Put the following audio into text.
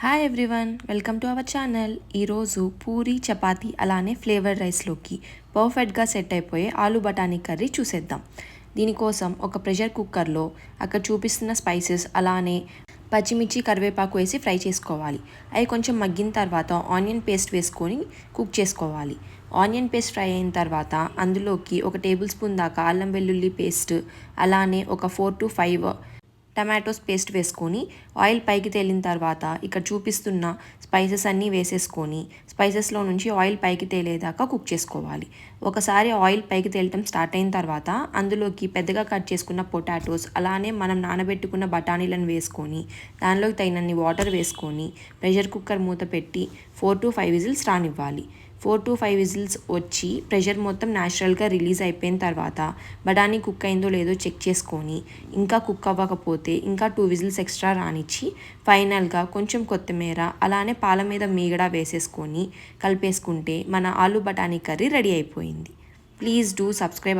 Hi everyone, welcome to our channel. ఈరోజు పూరి చపాతీ అలానే flavoured రైస్లోకి పర్ఫెక్ట్గా సెట్ అయిపోయే ఆలు బఠానీ కర్రీ చూసేద్దాం. దీనికోసం ఒక ప్రెషర్ కుక్కర్లో అక్కడ చూపిస్తున్న స్పైసెస్ అలానే పచ్చిమిర్చి కరివేపాకు వేసి ఫ్రై చేసుకోవాలి. అవి కొంచెం మగ్గిన తర్వాత ఆనియన్ పేస్ట్ వేసుకొని కుక్ చేసుకోవాలి. ఆనియన్ పేస్ట్ ఫ్రై అయిన తర్వాత అందులోకి 1 టేబుల్ స్పూన్ దాకా అల్లం వెల్లుల్లి పేస్ట్ అలానే ఒక 4 to 5 టమాటోస్ పేస్ట్ వేసుకొని ఆయిల్ పైకి తేలిన తర్వాత ఇక్కడ చూపిస్తున్న స్పైసెస్ అన్నీ వేసేసుకొని స్పైసెస్లో నుంచి ఆయిల్ పైకి తేలేదాకా కుక్ చేసుకోవాలి. ఒకసారి ఆయిల్ పైకి తేలటం స్టార్ట్ అయిన తర్వాత అందులోకి పెద్దగా కట్ చేసుకున్న పొటాటోస్ అలానే మనం నానబెట్టుకున్న బఠానీలను వేసుకొని దానిలోకి తగినన్ని వాటర్ వేసుకొని ప్రెషర్ కుక్కర్ మూత పెట్టి 4 to 5 విజిల్స్ రానివ్వాలి. 4 to 5 విజిల్స్ వచ్చి ప్రెషర్ మొత్తం న్యాచురల్గా రిలీజ్ అయిపోయిన తర్వాత బఠానీ కుక్ అయిందో లేదో చెక్ చేసుకొని ఇంకా కుక్ అవ్వకపోతే ఇంకా 2 విజిల్స్ ఎక్స్ట్రా రానిచ్చి ఫైనల్గా కొంచెం కొత్తిమీర అలానే పాల మీద మీగడ వేసేసుకొని కలిపేసుకుంటే మన ఆలు బఠానీ కర్రీ రెడీ అయిపోయింది. Please do subscribe.